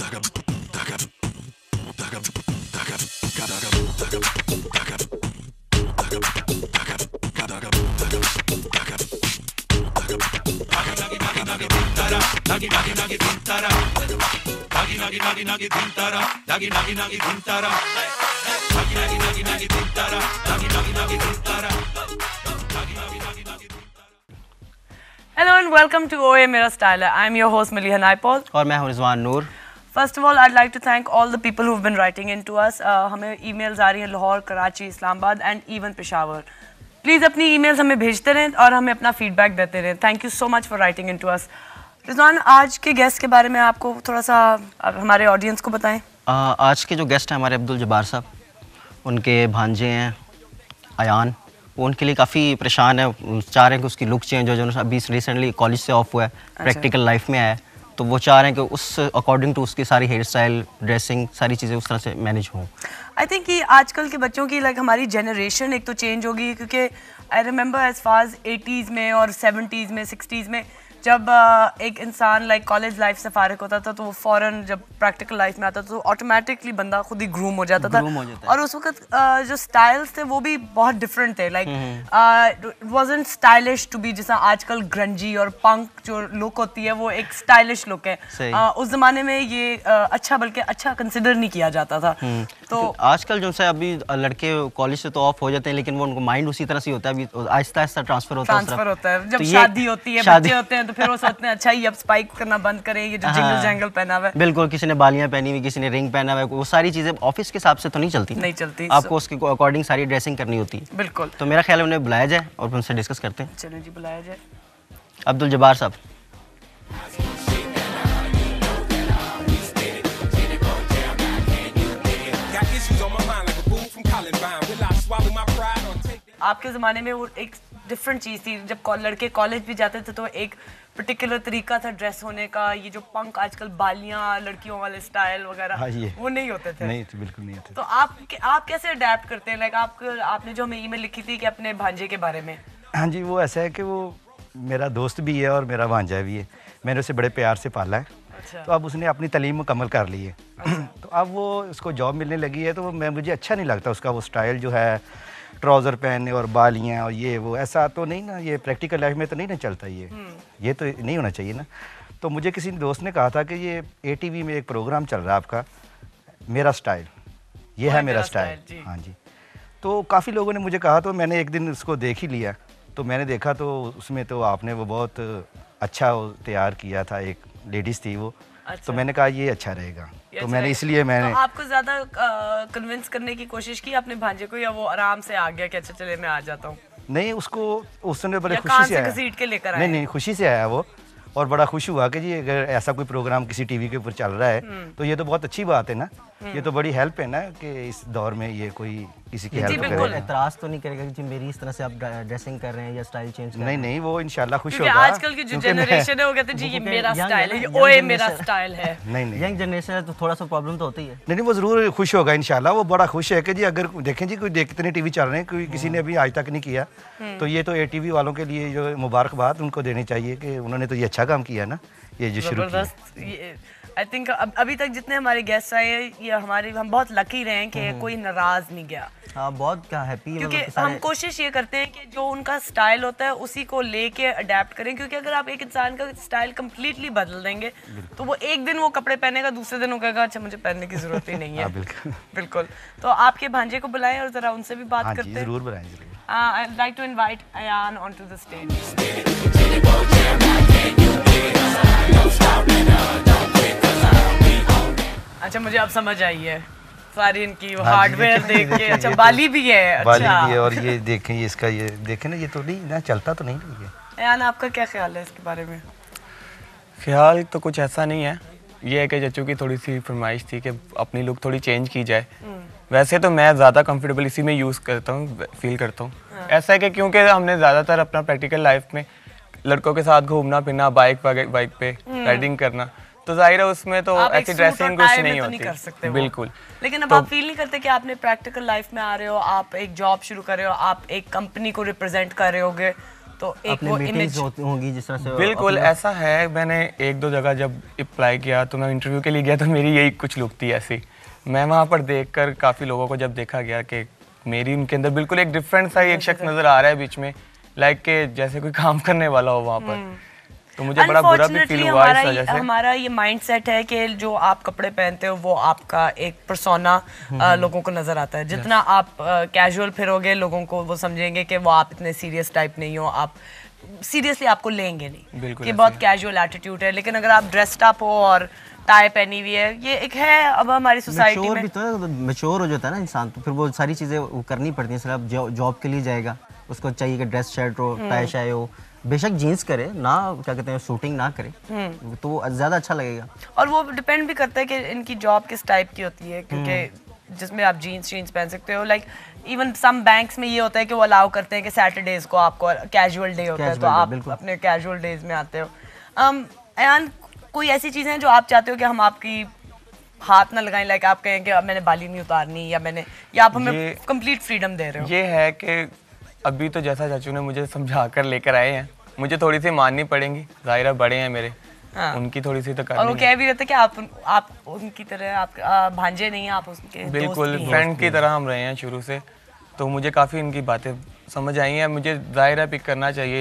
Hello and welcome to OA Mera Style. I'm your host Miliha Naipal. और मैं हूं रिजवान नूर. First of all, I'd like to thank all the people who've been writing into us. हमें emails आ रही हैं Lahore, Karachi, Islamabad and even Peshawar. Please अपनी emails हमें भेजते रहें और हमें अपना feedback देते रहें. Thank you so much for writing into us. Rizwan, आज के गेस्ट के बारे में आपको थोड़ा सा हमारे ऑडियंस को बताएं. आज के जो गेस्ट हैं हमारे अब्दुल जब्बार साहब, उनके भांजे हैं अयान. वो उनके लिए काफ़ी परेशान है, चाह रहे हैं कि उसकी लुक चेंज हो. जो अभी रिसेंटली कॉलेज से ऑफ हुआ है, प्रैक्टिकल लाइफ में आया है, तो वो चाह रहे हैं कि उस अकॉर्डिंग टू उसकी सारी हेयर स्टाइल, ड्रेसिंग, सारी चीज़ें उस तरह से मैनेज हों. आई थिंक कि आजकल के बच्चों की हमारी जनरेशन एक तो चेंज होगी, क्योंकि I remember as far as 80s में और 70s में 60s में जब एक इंसान कॉलेज लाइफ से फारिग होता था तो वो फ़ौरन जब प्रैक्टिकल लाइफ में आता था तो ऑटोमेटिकली बंदा खुद ही ग्रूम हो जाता था. और उस वक्त जो स्टाइल्स थे वो भी बहुत डिफरेंट थे. It wasn't stylish to be जैसा आजकल ग्रंजी और पंक जो लुक होती है वो एक स्टाइलिश लुक है. उस ज़माने में ये अच्छा बल्कि अच्छा कंसिडर नहीं किया जाता था. तो आजकल जो है अभी लड़के कॉलेज से तो ऑफ हो जाते हैं, लेकिन वो उनको माइंड उसी तरह से होता है. अभी आहिस्ता आहिस्ता ट्रांसफर होता है. जब शादी होती है, बच्चे होते हैं, तो फिर वो सोचते हैं अच्छा ही अब स्पाइक करना बंद करें, ये जो जिंगल जैंगल पहना हुआ है. बिल्कुल, किसी ने बालियां पहनी हुई, किसी ने रिंग पहना हुआ है. वो सारी चीजें ऑफिस के हिसाब से तो नहीं चलती. आपको उसके अकॉर्डिंग सारी ड्रेसिंग करनी होती है. बिल्कुल. तो मेरा ख्याल है उन्हें बुलाया जाए और उनसे डिस्कस करते हैं. चलो जी, बुलाया जाए. अब्दुल जब्बार साहब. आपके ज़माने में वो एक डिफरेंट चीज़ थी. जब लड़के कॉलेज भी जाते थे तो एक पर्टिकुलर तरीका था ड्रेस होने का. ये जो पंक आजकल बालियां, लड़कियों वाले स्टाइल वगैरह, वो नहीं होते थे. नहीं, तो बिल्कुल नहीं होते. तो आप कैसे अडेप्ट करते हैं? आपने जो हमें ईमेल लिखी थी कि अपने भांजे के बारे में. हाँ जी, वो ऐसा है कि वो मेरा दोस्त भी है और मेरा भांजा भी है. मैंने उसे बड़े प्यार से पाला है. अच्छा. तो अब उसने अपनी तालीम मुकम्मल कर ली है. अच्छा. तो अब वो उसको जॉब मिलने लगी है, तो मुझे अच्छा नहीं लगता उसका वो स्टाइल जो है, ट्राउज़र पहने और बालियाँ और ये वो. ऐसा तो नहीं ना, ये प्रैक्टिकल लाइफ में तो नहीं ना चलता. ये तो नहीं होना चाहिए ना. तो मुझे किसी दोस्त ने कहा था कि ये ATV में एक प्रोग्राम चल रहा है आपका, मेरा स्टाइल, ये है मेरा स्टाइल. हाँ जी. तो काफ़ी लोगों ने मुझे कहा, तो मैंने एक दिन उसको देख ही लिया. तो मैंने देखा तो उसमें तो आपने वो बहुत अच्छा तैयार किया था. एक लेडीज़ थी वो. अच्छा. तो मैंने कहा ये अच्छा रहेगा. तो मैंने इसलिए मैंने तो आपको ज़्यादा कन्विंस करने की कोशिश की अपने भांजे को, या वो आराम से आ गया कि अच्छा चले मैं आ जाता हूँ? नहीं, उसने बड़े खुशी से आया. घसीट के लेकर आया? नहीं, खुशी से आया वो. और बड़ा खुश हुआ कि जी अगर ऐसा कोई प्रोग्राम किसी टीवी के ऊपर चल रहा है तो ये तो बहुत अच्छी बात है ना. ये तो बड़ी हेल्प है ना कि इस दौर में ये कोई किसी की हेल्प करे. एतराज़ तो नहीं करेगा कि जी मेरी इस तरह से आप ड्रेसिंग कर रहे हैं या स्टाइल चेंज कर रहे हैं? नहीं, वो इंशाल्लाह खुश होगा. आजकल की जो जनरेशन है वो कहते हैं जी ये मेरा स्टाइल है, ये ओए मेरा स्टाइल है. नहीं, यंग जनरेशन है तो थोड़ा सा प्रॉब्लम तो होती है. नहीं, वो ज़रूर खुश होगा इंशाल्लाह. वो बड़ा खुश है कि जी अगर देखें जी कोई कितने टीवी चल रहे हैं, कोई किसी ने अभी आज तक नहीं किया, तो ये तो ATV वालों के लिए जो मुबारकबाद उनको देनी चाहिए कि उन्होंने तो ये अच्छा काम किया ना, ये जो शुरू किया. आई थिंक अभी तक जितने हमारे गेस्ट आए ये हम बहुत लकी रहे हैं कि कोई नाराज नहीं गया. हाँ, बहुत हैप्पी है. क्योंकि हम कोशिश ये करते हैं कि जो उनका स्टाइल होता है उसी को लेके अडेप्ट करें. क्योंकि अगर आप एक इंसान का स्टाइल कम्प्लीटली बदल देंगे तो वो एक दिन वो कपड़े पहनेगा, दूसरे दिन वो कहेगा अच्छा मुझे पहनने की जरूरत ही नहीं है. बिल्कुल. तो आपके भांजे को बुलाएं और जरा उनसे भी बात करते हैं. जरूर बुलाएं. I'd like to invite Ayan onto the stage. अच्छा, मुझे अब समझ आई है सारी इनकी हार्डवेयर देख के. अच्छा, बाली भी है. अच्छा, बाली भी है. और ये देखें, ये इसका ये देखें ना, ये तो नहीं ना चलता तो नहीं है. अयान, आपका क्या ख्याल है इसके बारे में? ख्याल तो कुछ ऐसा नहीं है. ये है कि चच्चू की थोड़ी सी फरमाइश थी कि अपनी लुक थोड़ी चेंज की जाए. वैसे तो मैं ज़्यादा कंफर्टेबल इसी में यूज़ करता हूँ, फील करता हूँ. ऐसा है कि क्योंकि हमने ज़्यादातर अपना प्रैक्टिकल लाइफ में लड़कों के साथ घूमना फिरना, बाइक पे राइडिंग करना, तो जाहिर है उसमें तो ऐसी ड्रेसिंग कुछ नहीं होती. बिल्कुल. लेकिन अब आप फील नहीं करते कि आपने प्रैक्टिकल लाइफ में आ रहे हो, आप एक जॉब शुरू कर रहे हो, आप एक कंपनी को रिप्रेजेंट कर रहे होगे, तो एक अपने वो मीटिंग्स इमेज होती होंगी जिस तरह से बिल्कुल अपना- ऐसा है। मैंने एक दो जगह जब अप्लाई किया तो मैं इंटरव्यू के लिए गया तो मेरी यही कुछ लुक थी ऐसी। मैं वहाँ पर देखकर काफ़ी लोगों को जब देखा गया कि मेरी उनके अंदर बिल्कुल एक डिफरेंट सा एक शख्स नज़र आ रहा है बीच में, लाइक के जैसे कोई काम करने वाला हो वहाँ पर। तो मुझे बड़ा बुरा भी फील हुआ इस वजह से। हमारा ये माइंडसेट है कि जो आप कपड़े पहनते हो वो आपका एक पर्सोना लोगों को नजर आता है। जितना आप कैजुअल फिरोगे लोगों को वो समझेंगे कि वो आप इतने सीरियस टाइप नहीं हो, आप सीरियसली आपको लेंगे नहीं बिल्कुल कि ऐसे बहुत है। कैजुअल एटीट्यूड है। लेकिन अगर आप ड्रेस्ड अप हो और टाई पहनी हुई है, ये एक है अब हमारी सोसाइटी मैच्योर में। भी तो है, मैच्योर हो जाता है ना इंसान, तो फिर वो सारी चीज़ें वो करनी पड़ती हैं। सिर्फ जॉब के लिए जाएगा, उसको चाहिए कि ड्रेस शर्ट हो, टाई शाई हो, बेशक जीन्स करे ना, क्या कहते हैं शूटिंग ना करे, तो वो ज़्यादा अच्छा लगेगा। और वो डिपेंड भी करता है कि इनकी जॉब किस टाइप की होती है, क्योंकि जिसमें आप जीन्स पहन सकते हो। लाइक इवन सम बैंक्स में ये होता है कि वो अलाउ करते हैं कि सैटरडेज को आपको कैजुअल डे होता है, तो Casual day, आप बिल्कुल। अपने कैजुअल डेज में आते हो। अयान, कोई ऐसी चीज़ें हैं जो आप चाहते हो कि हम आपकी हाथ ना लगाएं, लाइक आप कहें कि अब मैंने बाली नहीं उतारनी, या आप हमें ये- कंप्लीट फ्रीडम दे रहे हो? ये है कि अभी तो जैसा चाचू ने मुझे समझा कर लेकर आए हैं, मुझे थोड़ी सी माननी पड़ेंगी। ज़ाहिर बड़े हैं मेरे, हाँ। उनकी थोड़ी सी तो और वो करनी है। कह भी रहते कि आप उनकी तरह, आप भांजे नहीं, आप उसके दोस्त बिल्कुल भी हैं। फ्रेंड की तरह हम रहे हैं शुरू से, तो मुझे काफ़ी इनकी बातें समझ आई हैं। मुझे ज़ाहिर है पिक करना चाहिए।